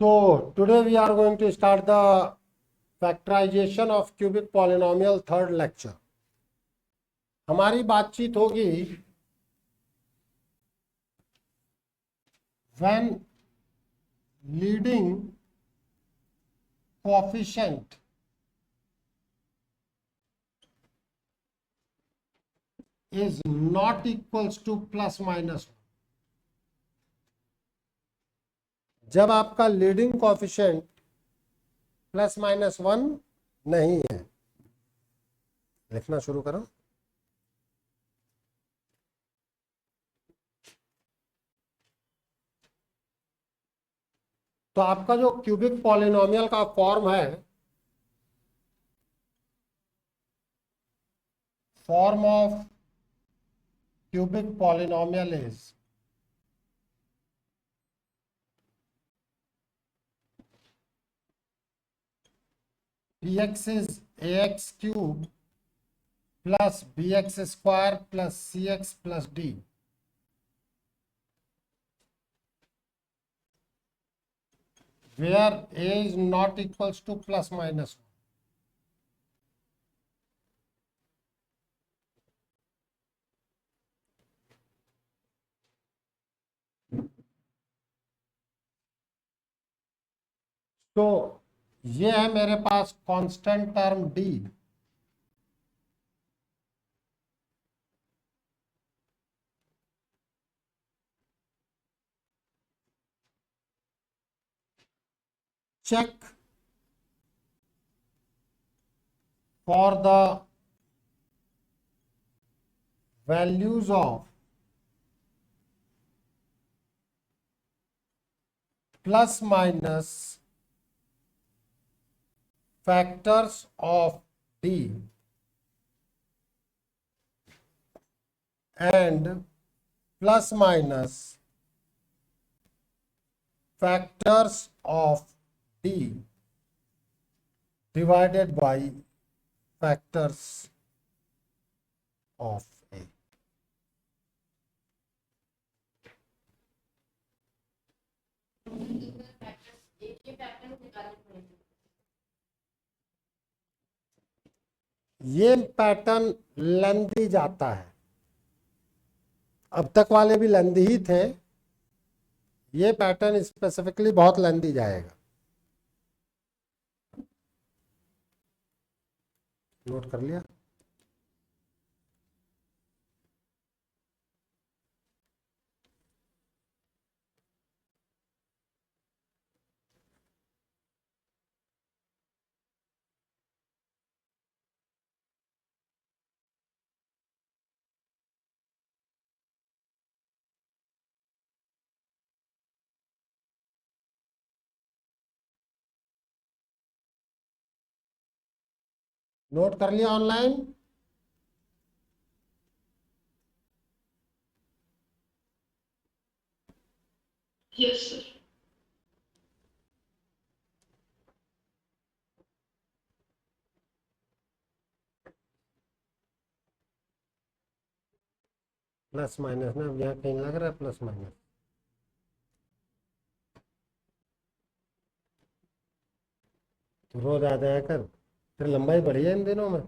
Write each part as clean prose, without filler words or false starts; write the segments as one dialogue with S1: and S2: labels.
S1: So today we are going to start the factorization of cubic polynomial third lecture. हमारी बातचीत होगी when leading coefficient is not equals to plus minus. जब आपका leading coefficient plus minus 1 नहीं है, लिखना शुरू करो। तो आपका जो क्यूबिक पॉलिनोमियल का फॉर्म है, form of cubic polynomial is px is ax cube plus bx square plus cx plus d. Where a is not equals to plus minus 1. तो ये है मेरे पास constant term d, check for the values of plus minus factors of d and plus minus factors of d divided by factors of a. ये pattern lengthy जाता है, अब तक वाले भी लेंथी ही थे, ये पैटर्न स्पेसिफिकली बहुत लेंथी जाएगा। नोट कर लिया? नोट कर लिया online?
S2: Yes sir.
S1: Plus minus ना, अब यहाँ कहीं लग रहा है प्लस माइनस। तो रोज आ जाया कर, फिर लंबाई बढ़ी है इन दिनों में।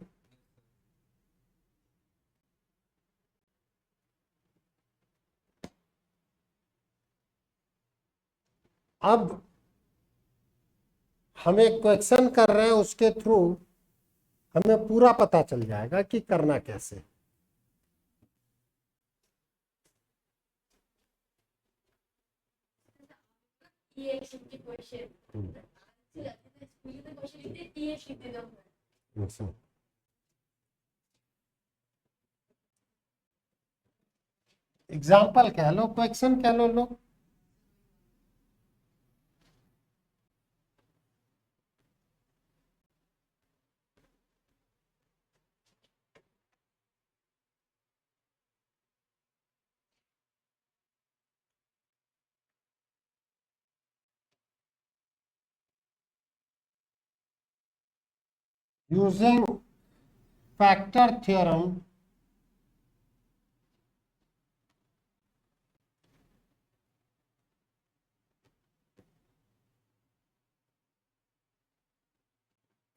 S1: अब हम एक क्वेश्चन कर रहे हैं, उसके थ्रू हमें पूरा पता चल जाएगा कि करना कैसे। एग्जाम्पल कह लो, क्वेश्चन कह लो लोग। Using factor theorem,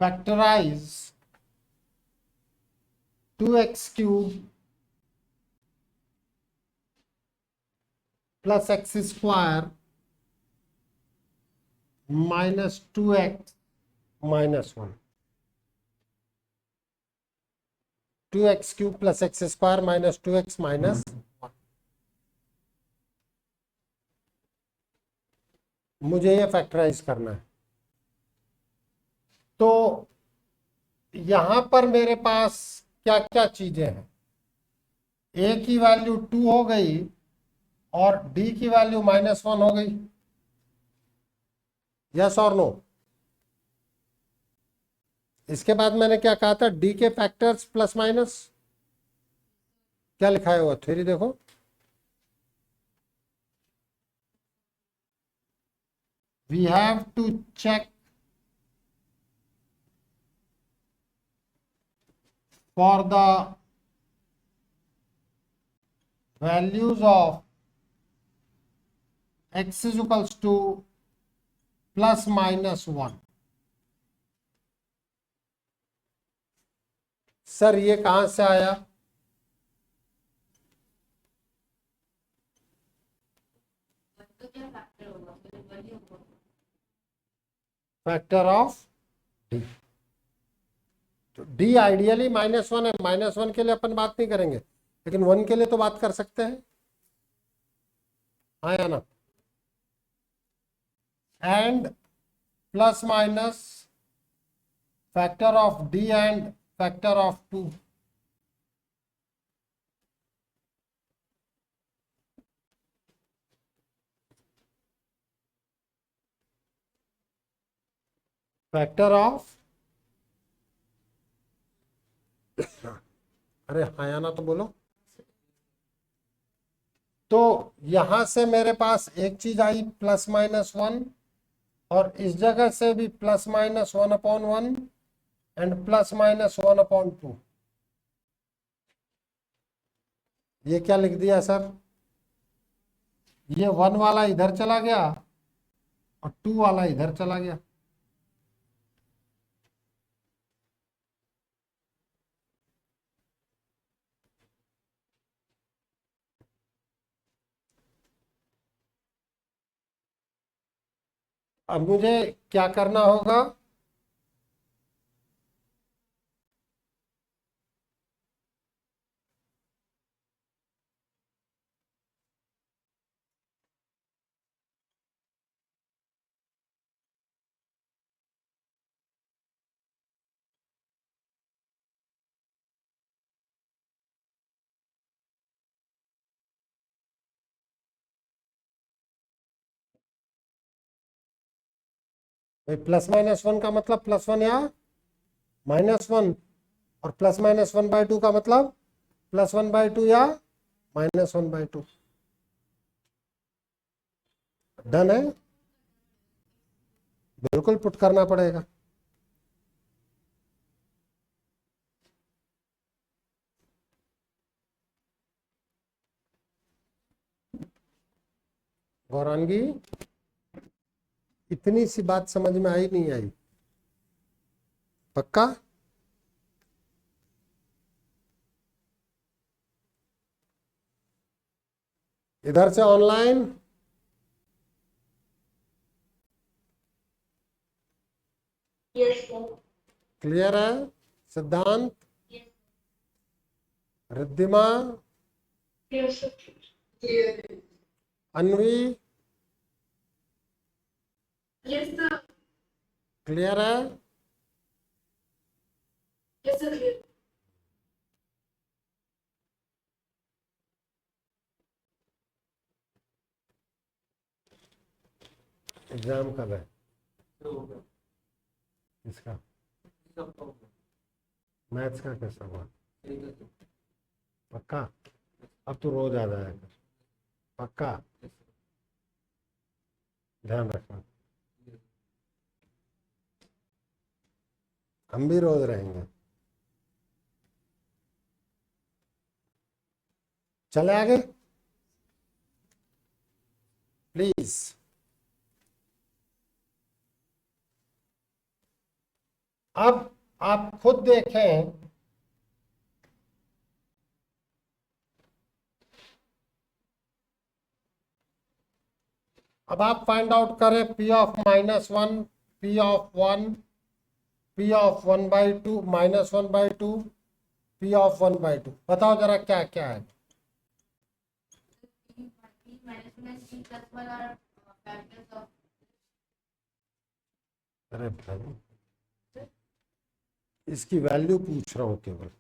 S1: factorize 2x cube plus x square minus 2x minus 1, 2x cube plus x square minus 2x minus 1। मुझे ये फैक्टराइज करना है। तो यहां पर मेरे पास क्या क्या चीजें हैं, a की वैल्यू 2 हो गई और d की वैल्यू -1 हो गई। यस और नो? इसके बाद मैंने क्या कहा था, d के फैक्टर्स प्लस माइनस, क्या लिखा है वो थ्योरी देखो, we have to check for the values of x is equals to plus minus 1। Sir ये कहां से आया? Factor of D. तो डी आइडियली -1 है, -1 के लिए अपन बात नहीं करेंगे, लेकिन 1 के लिए तो बात कर सकते हैं, हाँ या ना? And plus minus factor of D and factor of 2। Factor of, अरे हाँ या ना तो बोलो। तो यहां से मेरे पास एक चीज आई +-1, और इस जगह से भी +-1/1 एंड +-1/2। ये क्या लिख दिया सर? ये 1 वाला इधर चला गया और 2 वाला इधर चला गया। अब मुझे क्या करना होगा? +-1 का मतलब +1 या -1, और +-1/2 का मतलब +1/2 या -1/2। डन है? बिल्कुल पुट करना पड़ेगा। गौरांगी, इतनी सी बात समझ में आई नहीं आई? पक्का? इधर से ऑनलाइन
S2: Yes, sir.
S1: क्लियर है? सिद्धांत, Riddhima,
S2: Yes, sir. Clear.
S1: Anvi,
S2: Yes, sir.
S1: Clear है?
S2: Yes, sir. Clear.
S1: एग्जाम कब है इसका? मैथ्स का कैसा हुआ? पक्का? अब तो रोज आ जाएगा। पक्का? ध्यान रखना, हम भी रोज रहेंगे। चले आगे प्लीज। अब आप खुद देखें, अब आप फाइंड आउट करें P of -1, P of 1, P of 1/2, -1/2, P of 1/2। बताओ जरा क्या क्या है। अरे भाई, इसकी वैल्यू पूछ रहा हूं केवल।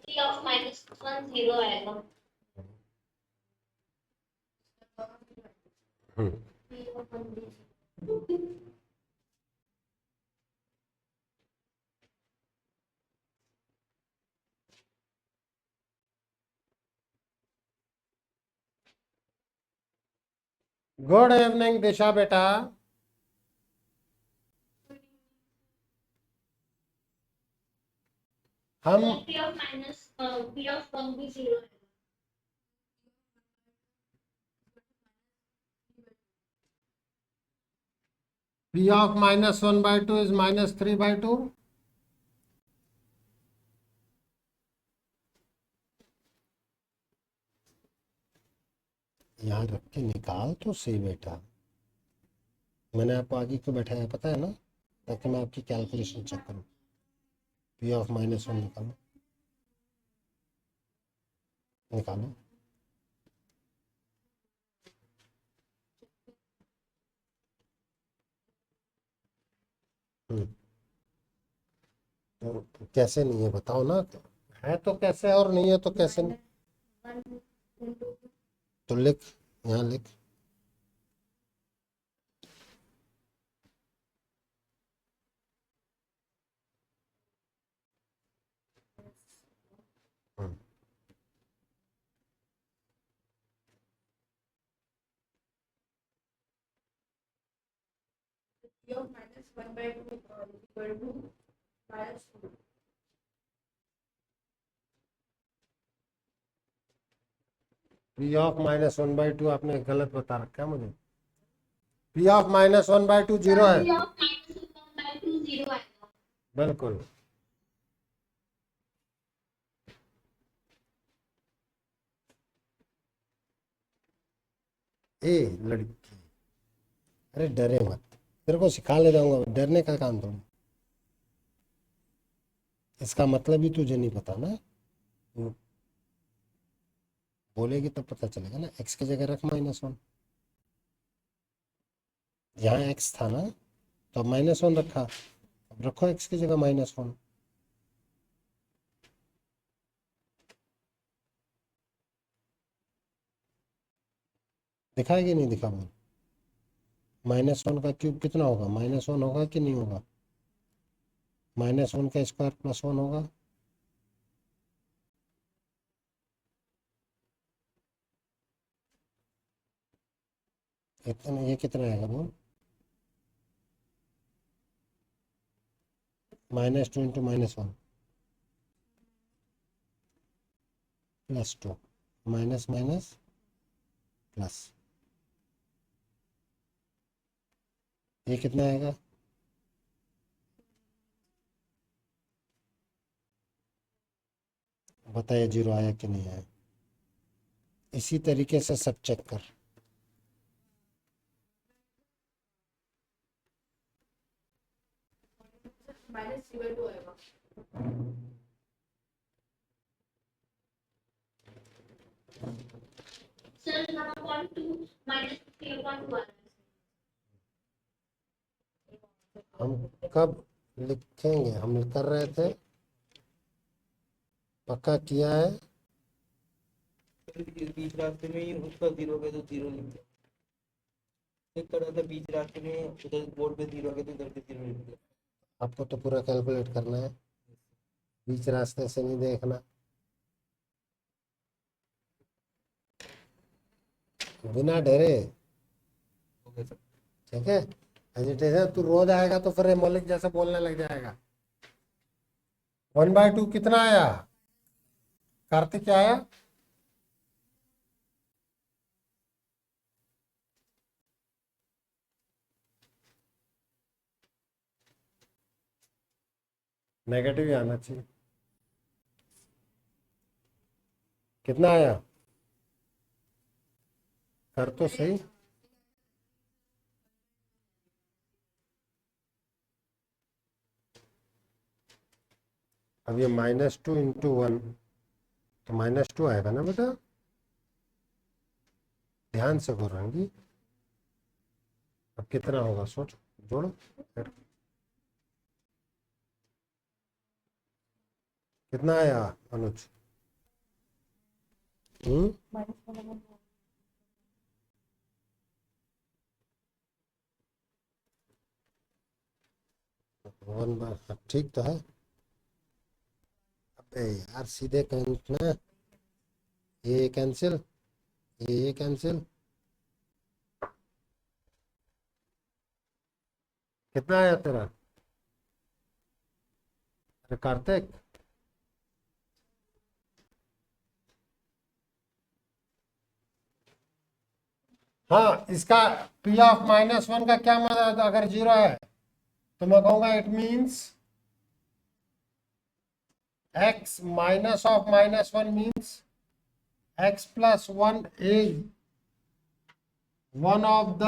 S2: P of -1 0 आएगा। P of 1 0।
S1: गुड इवनिंग दिशा बेटा। हम
S2: P of P of 1 भी 0 आएगा।
S1: P of -1/2 is -3/2। यहाँ रख के निकाल तो सही बेटा। मैंने आपको आगे क्यों बैठाया पता है ना, ताकि मैं आपकी कैलकुलेशन चेक करूँ। P ऑफ -1 निकालो, निकालो। तो कैसे नहीं है बताओ ना, है तो कैसे और नहीं है तो कैसे नहीं।
S2: 1
S1: तो लिख, यहाँ लिख।
S2: P of -1/2 equal to -2।
S1: P of -1/2 आपने गलत बता रखा है मुझे। P ऑफ -1/2 0 है।
S2: P of -1/2 0 आएगा।
S1: बिल्कुल। ए लड़की, अरे डरे मत, तेरे को सिखा ले जाऊंगा, डरने का काम थोड़ी। इसका मतलब ही तुझे नहीं पता ना, बोलेगी तब पता चलेगा ना। x की जगह रख -1, यहाँ x था ना, तो अब -1 रखा, अब रखो x की जगह -1। दिखाएगी नहीं दिखा बोल। -1 का क्यूब कितना होगा, -1 होगा कि नहीं होगा। -1 का स्क्वायर +1 होगा। इतना, ये कितना आएगा बोल, -2 × -1 +2, माइनस माइनस प्लस, ये कितना आएगा। बताइए 0 आया कि नहीं आया। इसी तरीके से सब चेक कर।
S2: -3/2 आएगा। Sir, 1/2 -3/2 आएगा।
S1: हम कब लिखेंगे, हम कर रहे थे, पक्का किया है।
S3: बीच रास्ते में ही उसका 0 गया तो 0 लिख दिया। चेक कर रहा था बीच रास्ते में, उधर बोर्ड पे 0 गया तो इधर पे 0 लिख दिया।
S1: आपको तो पूरा कैलकुलेट करना है, बीच रास्ते से नहीं देखना। बिना डरे,
S3: हो गया सर।
S1: ठीक है। एजिटेशन तू रोज आएगा तो फिर मौलिक जैसे बोलने लग जाएगा। 1/2 कितना आया कार्तिक, क्या आया नेगेटिव ही आना चाहिए। कितना आया? कर तो सही। अब ये -2 इंटू 1 तो -2 आएगा ना बेटा? ध्यान से करूँगी। अब कितना होगा सोच, जोड़ो। कितना आया अनुज? वन बार ठीक तो है। अबे यार सीधे ना, ये कैंसिल, ये कैंसिल। कितना आया तेरा? अरे कार्तिक, हाँ इसका P ऑफ -1 का क्या मतलब? अगर 0 है तो मैं कहूंगा it means x minus of -1 means x plus 1 is one of the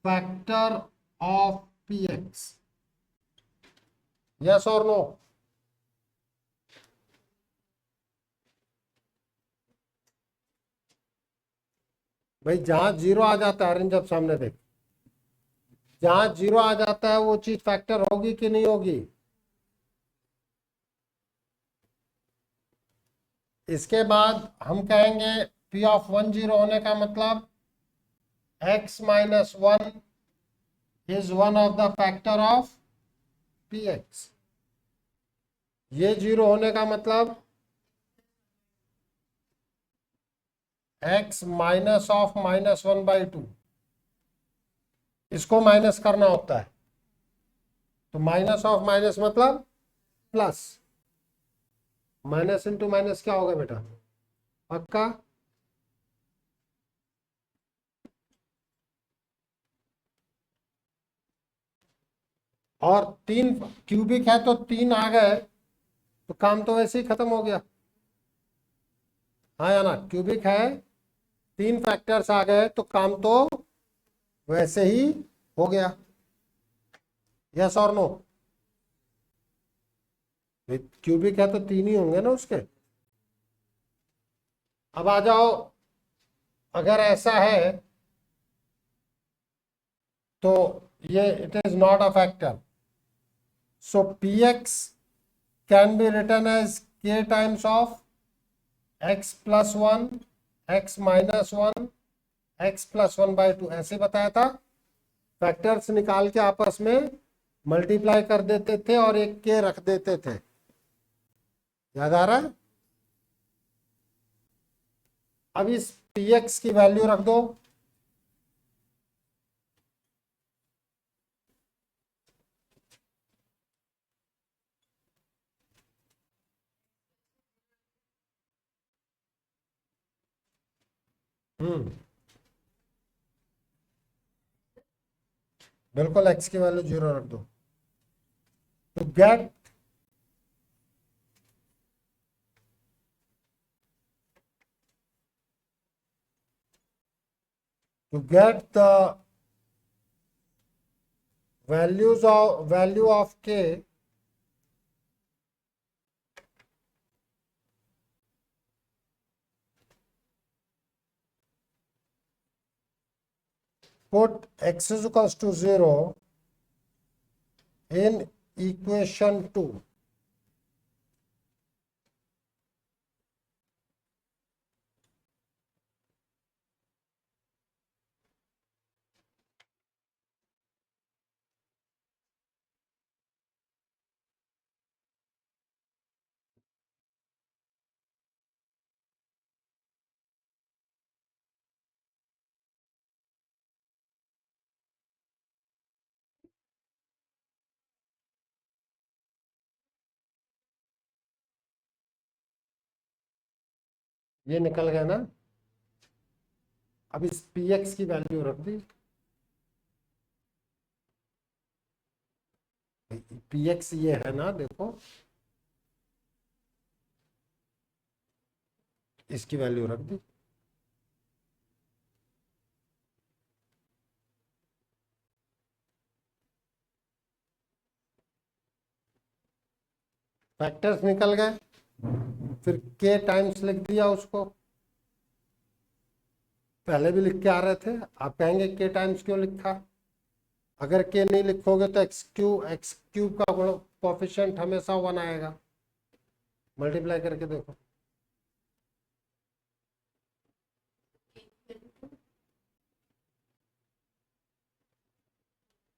S1: factor of px। Yes और नो? भाई जहां 0 आ जाता है, जब सामने देख, जहां 0 आ जाता है वो चीज फैक्टर होगी कि नहीं होगी? इसके बाद हम कहेंगे P ऑफ 1 0 होने का मतलब x minus 1 is one of the factor of px। ये 0 होने का मतलब x माइनस ऑफ -1/2, इसको माइनस करना होता है। तो माइनस ऑफ माइनस मतलब प्लस, माइनस इंटू माइनस क्या होगा बेटा? पक्का? और 3 क्यूबिक है तो 3 आ गए तो काम तो वैसे ही खत्म हो गया। हाँ या ना? क्यूबिक है, 3 फैक्टर्स आ गए तो काम तो वैसे ही हो गया। यस और नो? क्यूबिक है तो 3 ही होंगे ना उसके। अब आ जाओ, अगर ऐसा है तो ये it is not a factor, so px can be written as k times of x plus 1, x minus 1, x plus 1/2। ऐसे बताया था, फैक्टर्स निकाल के आपस में मल्टीप्लाई कर देते थे और एक के रख देते थे। याद आ रहा है? अब इस px की वैल्यू रख दो। बिल्कुल x की वैल्यू 0 रख दो। to get the value of k, put x is equals to 0 in equation 2। ये निकल गया ना? अब इस px की वैल्यू रख दी। पी एक्स ये है ना, देखो इसकी वैल्यू रख दी। फैक्टर्स निकल गए, फिर के टाइम्स लिख दिया उसको। पहले भी लिख के आ रहे थे, आप कहेंगे के टाइम्स क्यों लिखा। अगर के नहीं लिखोगे तो एक्स क्यूब का कोफिशिएंट हमेशा 1 आएगा। मल्टीप्लाई करके देखो,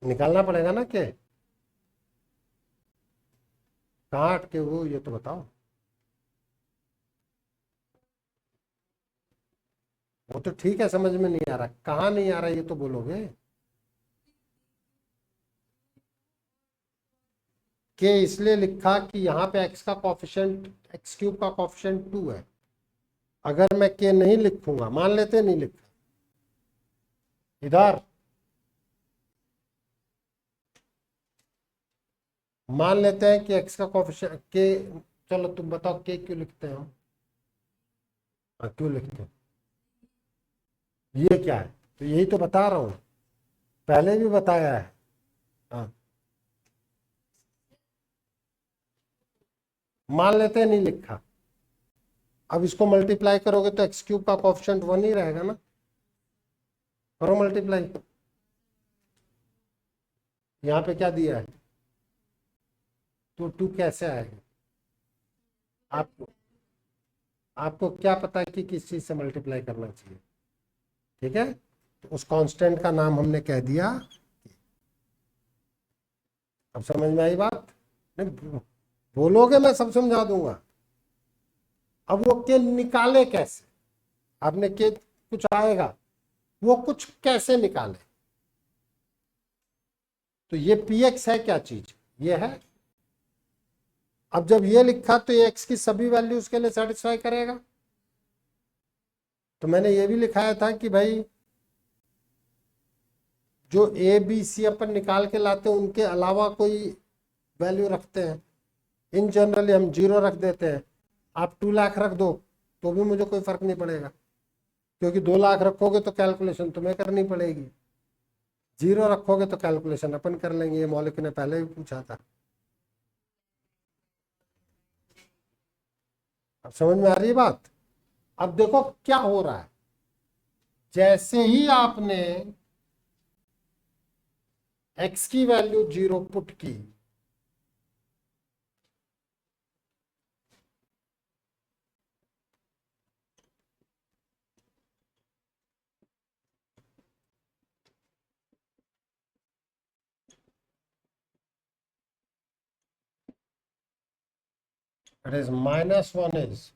S1: निकालना पड़ेगा ना के। कहाँ अटके हो ये तो बताओ। वो तो ठीक है, समझ में नहीं आ रहा, कहाँ नहीं आ रहा ये तो बोलोगे। के इसलिए लिखा कि यहाँ पे एक्स का कॉफिशिएंट, एक्स क्यूब का कॉफिशिएंट 2 है। अगर मैं के नहीं लिखूंगा, मान लेते नहीं लिखा इधर, मान लेते हैं कि एक्स का कॉफिशिएंट के, चलो तुम बताओ के क्यों लिखते हो। हाँ, क्यों लिखते हो, ये क्या है, तो यही तो बता रहा हूं, पहले भी बताया है। हाँ, मान लेते हैं नहीं लिखा। अब इसको मल्टीप्लाई करोगे तो एक्स क्यूब का कॉफिशिएंट 1 ही रहेगा ना। करो मल्टीप्लाई। यहाँ पे क्या दिया है, तो 2 कैसे आएगा। आपको आपको क्या पता है कि किस चीज से मल्टीप्लाई करना चाहिए। ठीक है, तो उस कांस्टेंट का नाम हमने कह दिया। अब समझ में आई बात। नहीं बोलोगे मैं सब समझा दूंगा। अब वो के निकाले कैसे, आपने के कुछ आएगा, वो कुछ कैसे निकाले। तो ये पी एक्स है क्या चीज, ये है। अब जब ये लिखा तो ये एक्स की सभी वैल्यूज के लिए सेटिस्फाई करेगा। तो मैंने ये भी लिखाया था कि भाई जो ए बी सी अपन निकाल के लाते हैं उनके अलावा कोई वैल्यू रखते हैं, इन जनरली हम 0 रख देते हैं। आप 2 लाख रख दो तो भी मुझे कोई फर्क नहीं पड़ेगा, क्योंकि 2 लाख रखोगे तो कैलकुलेशन तुम्हें करनी पड़ेगी, 0 रखोगे तो कैलकुलेशन अपन कर लेंगे। ये मौलिक ने पहले भी पूछा था। अब समझ में आ रही है बात। अब देखो क्या हो रहा है, जैसे ही आपने x की वैल्यू 0 पुट की, it is -1 is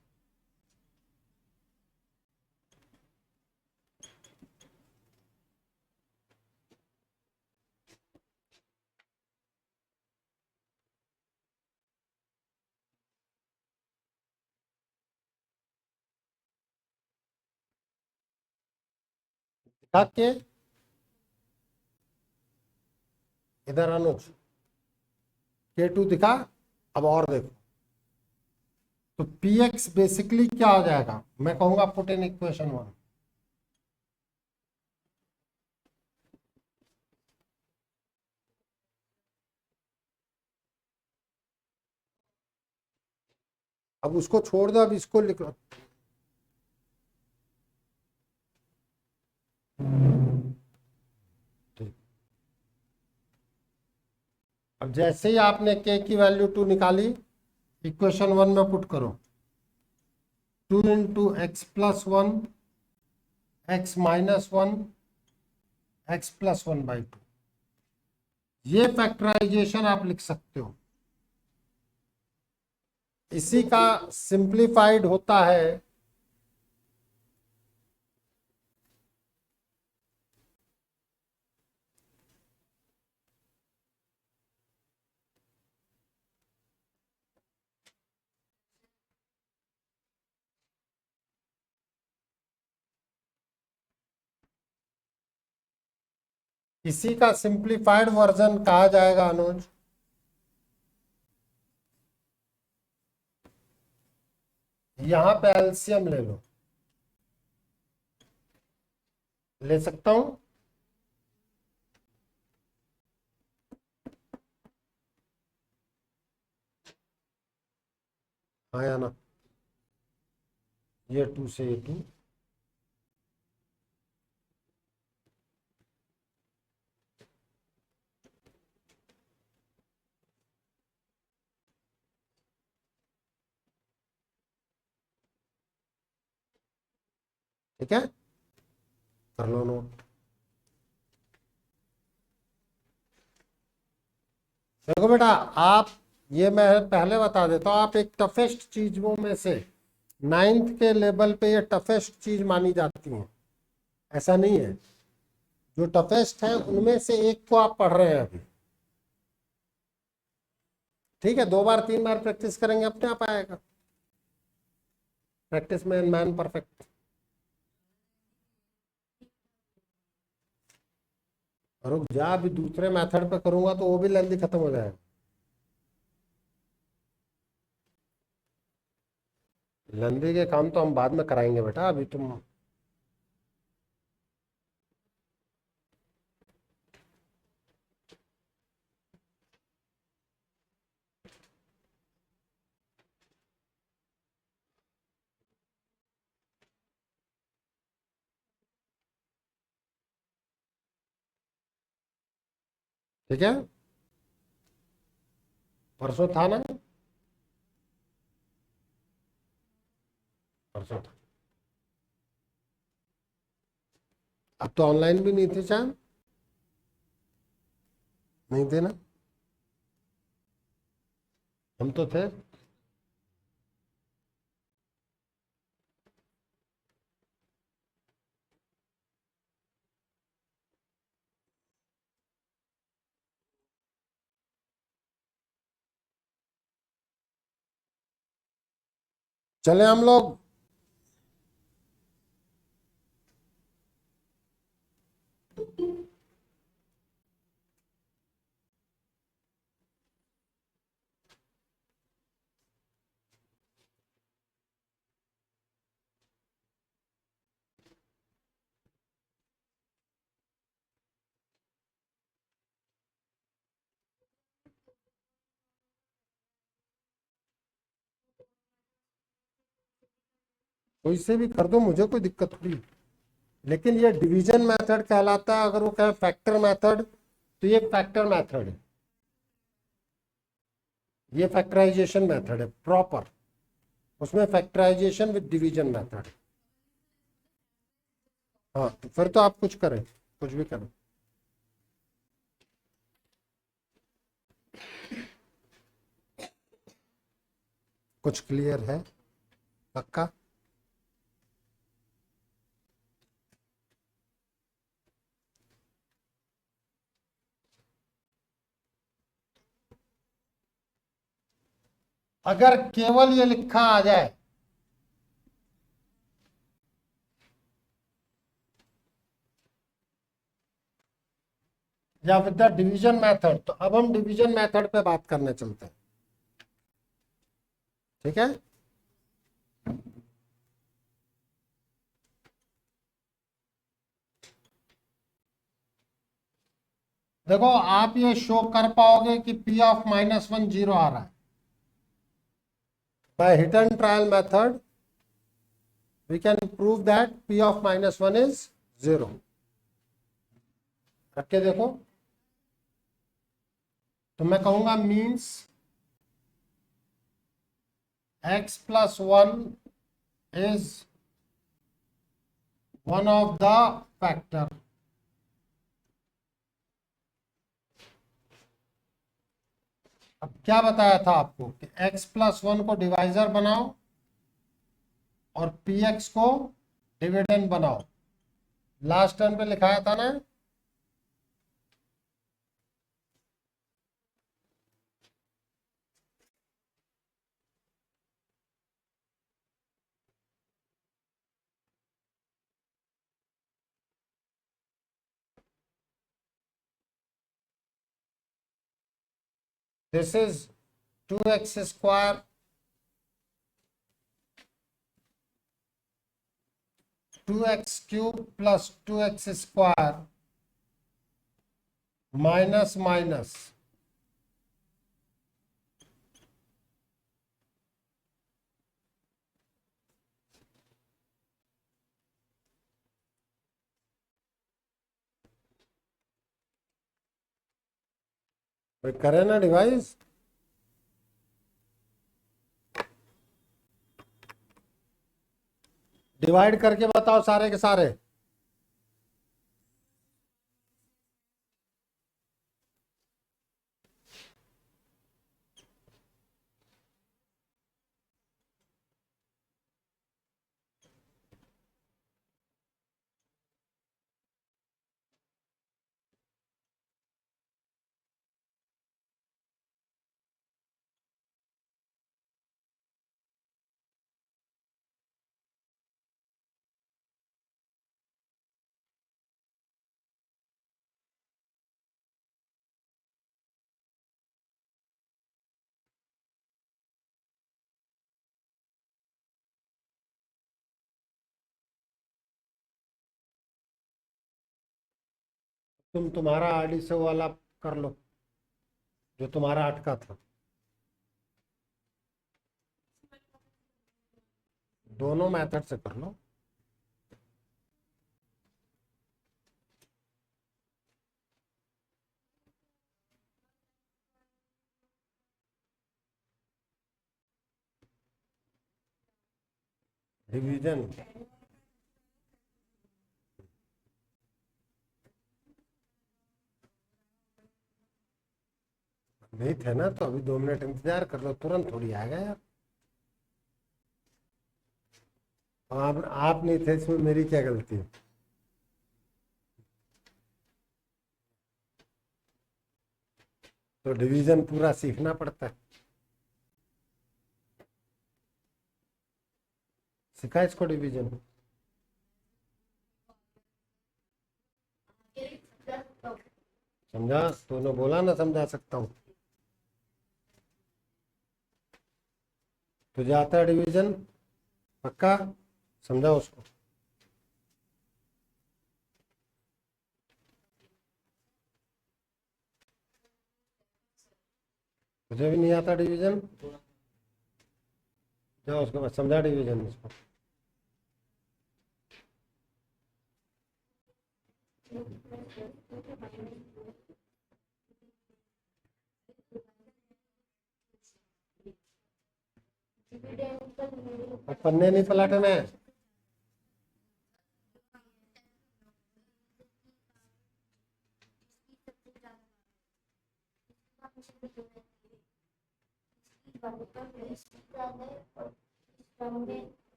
S1: के, इधर अनुज K2 दिखा। अब और देखो, तो पी एक्स बेसिकली क्या हो जाएगा, मैं कहूंगा पुट इन इक्वेशन 1। अब उसको छोड़ दो, अब इसको लिख लो। ठीक। अब जैसे ही आपने के की वैल्यू 2 निकाली, इक्वेशन 1 में पुट करो, 2 into x plus 1, x minus 1, x plus 1/2। ये फैक्टराइजेशन आप लिख सकते हो। इसी का सिंप्लीफाइड होता है इसी का सिंप्लीफाइड वर्जन कहा जाएगा अनुज यहां पे एलसीएम ले लो, ले सकता हूं? हाँ या ना? ये 2 से ये 2, ठीक है, कर लो नोट। देखो बेटा, आप, ये मैं पहले बता देता हूँ, आप एक टफेस्ट चीजों में से 9th के लेवल पे ये टफेस्ट चीज मानी जाती है, ऐसा नहीं है। जो टफेस्ट है उनमें से एक को आप पढ़ रहे हैं अभी, ठीक है। 2 बार 3 बार प्रैक्टिस करेंगे अपने आप आएगा। प्रैक्टिस में मैन परफेक्ट। रुक जा, अभी दूसरे मेथड पे करूंगा तो वो भी लेंदी खत्म हो जाएगा। लेंदी के काम तो हम बाद में कराएंगे बेटा, अभी तुम, ठीक है। परसों था ना? परसों था। अब तो ऑनलाइन भी नहीं थे चांद, नहीं थे ना? हम तो थे। चले हम लोग, कोई से भी कर दो, मुझे कोई दिक्कत नहीं। लेकिन ये डिवीजन मेथड कहलाता है। अगर वो कहे फैक्टर मेथड, तो ये फैक्टर मेथड है, ये फैक्टराइजेशन मेथड है प्रॉपर। उसमें फैक्टराइजेशन विद डिवीजन मेथड। हाँ, तो फिर तो आप कुछ करें, कुछ भी करें। कुछ क्लियर है? पक्का? अगर केवल ये लिखा आ जाए, या विद द डिवीजन मेथड, तो अब हम डिवीजन मेथड पे बात करने चलते हैं, ठीक है। देखो, आप ये शो कर पाओगे कि P ऑफ -1 0 आ रहा है by hit and trial method. We can prove that P of -1 is 0। करके देखो। तो मैं कहूंगा means x + 1 is one of the factor। अब क्या बताया था आपको कि x + 1 को डिवाइजर बनाओ और px को डिविडेंड बनाओ। लास्ट टर्म पे लिखाया था ना? This is 2x² 2x³ plus 2x² minus minus करे ना डिवाइस। डिवाइड करके बताओ सारे के सारे। तुम तुम्हारा आरडीसे वाला कर लो जो तुम्हारा अटका था। दोनों मेथड से कर लो। डिवीजन नहीं थे ना, तो अभी 2 मिनट इंतजार कर लो, तुरंत थोड़ी आ गए यार। आप नहीं थे, इसमें मेरी क्या गलती है। तो डिवीजन पूरा सीखना पड़ता है। सिखा इसको डिवीजन। समझा? तूने बोला ना समझा सकता हूँ। तुझे आता है डिवीजन पक्का? समझा उसको। तुझे भी नहीं आता डिवीजन? जाओ उसके बाद समझा डिवीजन उसको। और पन्ने नहीं पलटने हैं।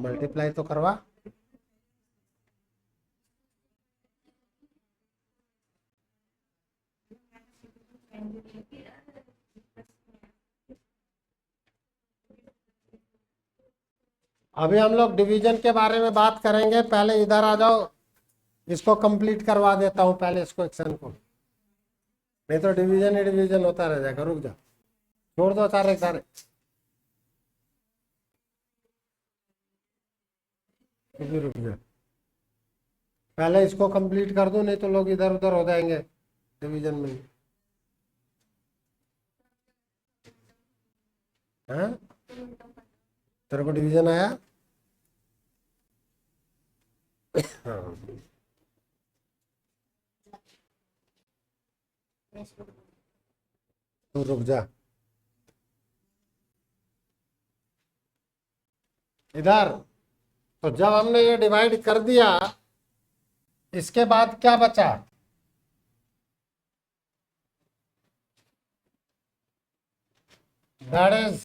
S1: मल्टीप्लाई तो करवा। अभी हम लोग डिवीजन के बारे में बात करेंगे, पहले इधर आ जाओ। इसको कंप्लीट करवा देता हूँ पहले इस क्वेश्चन को, नहीं तो डिवीजन ही डिवीजन होता रह जाएगा। रुक जा, छोड़ दो सारे सारे। रुक जा, पहले इसको कंप्लीट कर दो, नहीं तो लोग इधर उधर हो जाएंगे डिवीजन में। हाँ, तेरे को डिवीजन आया? हाँ, तो रुक जा इधर। तो जब हमने ये डिवाइड कर दिया, इसके बाद क्या बचा? That is,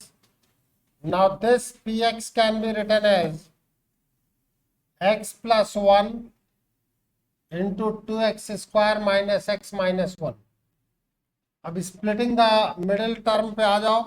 S1: now this px can be written as x plus 1 into 2x² minus x minus 1. अब स्प्लिटिंग द मिडिल टर्म पे आ जाओ।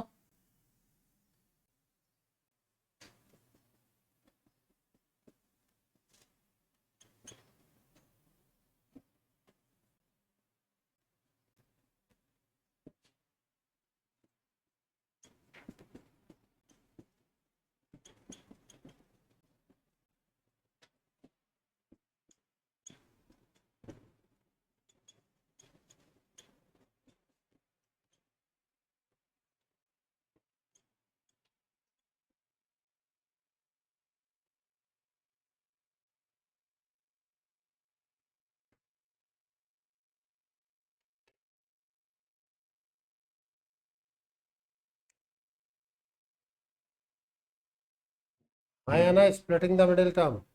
S1: आया ना, splitting the middle term.